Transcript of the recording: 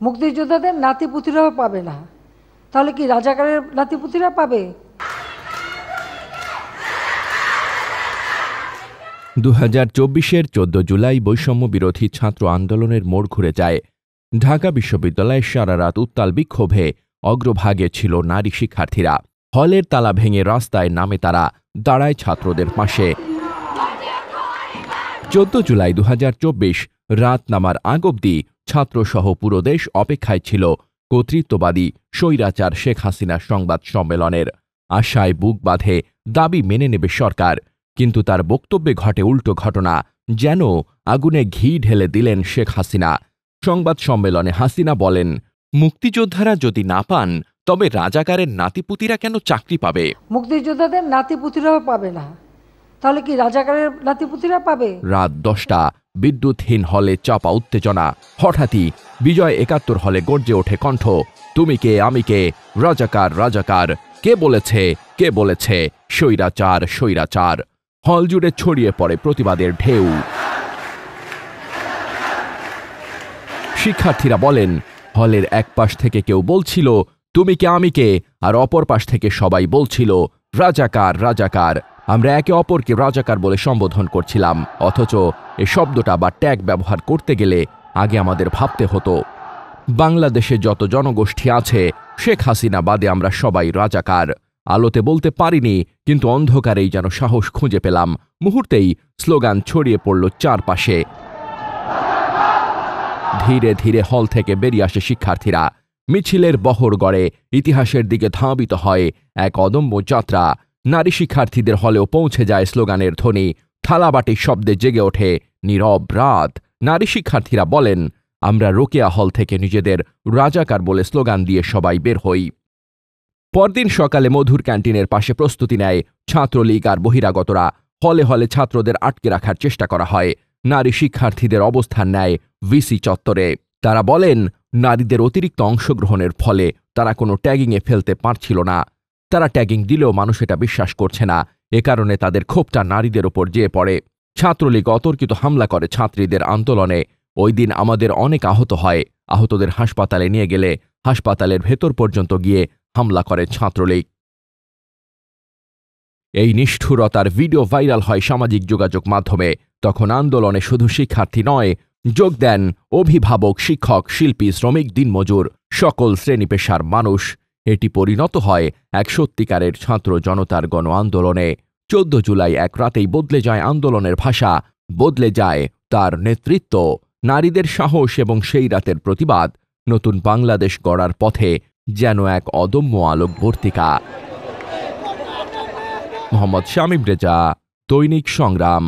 মুক্তিযোদ্ধাদের নাতিপুতিরাও পাবে না, তাহলে কি রাজাকারের নাতিপুতিরা পাবে? 2024-এর 14 জুলাই বৈষম্য বিরোধী ছাত্র আন্দোলনের মোড় ঘুরে যায়। ঢাকা বিশ্ববিদ্যালয়ে সারা রাত উত্তাল বিক্ষোভে অগ্রভাগে ছিল নারী শিক্ষার্থীরা। হলের তালা ভেঙে রাস্তায় নামে তারা, দাঁড়ায় ছাত্রদের পাশে। 14 জুলাই 2024 রাত নামার আগ অবধি ছাত্রসহ পুরো দেশ অপেক্ষায় ছিল কর্তৃত্ববাদী স্বৈরাচার শেখ হাসিনার সংবাদ সম্মেলনের। আশায় বুক বাঁধে, দাবি মেনে নেবে সরকার। কিন্তু তার বক্তব্যে ঘটে উল্টো ঘটনা, যেন আগুনে ঘি ঢেলে দিলেন শেখ হাসিনা। সংবাদ সম্মেলনে হাসিনা বলেন, মুক্তিযোদ্ধারা যদি না পান তবে রাজাকারের নাতিপুতিরা কেন চাকরি পাবে? মুক্তিযোদ্ধাদের নাতিপুতিরাও পাবে না, তাহলে কি রাজাকারের নাতিপুতিরা পাবে? রাত 10টা, বিদ্যুৎহীন হলে চাপা উত্তেজনা। হঠাৎই বিজয় 71 হলে গর্জে ওঠে কণ্ঠ, তুমি কে আমি কে, রাজাকার রাজাকার, কে বলেছে কে বলেছে, স্বৈরাচার স্বৈরাচার। হল জুড়ে ছড়িয়ে পড়ে প্রতিবাদের ঢেউ। শিক্ষার্থীরা বলেন, হলের এক পাশ থেকে কেউ বলছিল তুমি কে আমি কে, আর অপর পাশ থেকে সবাই বলছিল রাজাকার রাজাকার। আমরা একে অপরকে রাজাকার বলে সম্বোধন করছিলাম, অথচ এ শব্দটা বা ট্যাগ ব্যবহার করতে গেলে আগে আমাদের ভাবতে হতো বাংলাদেশে যত জনগোষ্ঠী আছে শেখ হাসিনা বাদে আমরা সবাই রাজাকার। আলোতে বলতে পারিনি, কিন্তু অন্ধকারেই যেন সাহস খুঁজে পেলাম। মুহূর্তেই স্লোগান ছড়িয়ে পড়ল চারপাশে। ধীরে ধীরে হল থেকে বেরিয়ে আসে শিক্ষার্থীরা। মিছিলের বহর গড়ে ইতিহাসের দিকে ধাবিত হয় এক অদম্য যাত্রা। নারী শিক্ষার্থীদের হলেও পৌঁছে যায় স্লোগানের ধ্বনি। থালাবাটির শব্দে জেগে ওঠে নীরব রাত। নারী শিক্ষার্থীরা বলেন, আমরা রোকেয়া হল থেকে নিজেদের রাজাকার বলে স্লোগান দিয়ে সবাই বের হই। পরদিন সকালে মধুর ক্যান্টিনের পাশে প্রস্তুতি নেয় ছাত্রলীগ আর বহিরাগতরা। হলে হলে ছাত্রদের আটকে রাখার চেষ্টা করা হয়। নারী শিক্ষার্থীদের অবস্থান নেয় ভিসি চত্বরে। তারা বলেন, নারীদের অতিরিক্ত অংশগ্রহণের ফলে তারা কোনো ট্যাগিংয়ে ফেলতে পারছিল না। তারা ট্যাগিং দিলেও মানুষ এটা বিশ্বাস করছে না। এ কারণে তাদের ক্ষোভটা নারীদের ওপর যেয়ে পড়ে। ছাত্রলীগ অতর্কিত হামলা করে ছাত্রীদের আন্দোলনে। ওই দিন আমাদের অনেক আহত হয়। আহতদের হাসপাতালে নিয়ে গেলে হাসপাতালের ভেতর পর্যন্ত গিয়ে হামলা করে ছাত্রলীগ। এই নিষ্ঠুরতার ভিডিও ভাইরাল হয় সামাজিক যোগাযোগ মাধ্যমে। তখন আন্দোলনে শুধু শিক্ষার্থী নয়, যোগ দেন অভিভাবক, শিক্ষক, শিল্পী, শ্রমিক, দিনমজুর, সকল শ্রেণী পেশার মানুষ। এটি পরিণত হয় এক সত্যিকারের ছাত্র জনতার গণ আন্দোলনে। 14 জুলাই এক রাতেই বদলে যায় আন্দোলনের ভাষা, বদলে যায় তার নেতৃত্ব। নারীদের সাহস এবং সেই রাতের প্রতিবাদ নতুন বাংলাদেশ গড়ার পথে যেন এক অদম্য আলোকবর্তিকা। মোহাম্মদ শামীম রেজা, দৈনিক সংগ্রাম।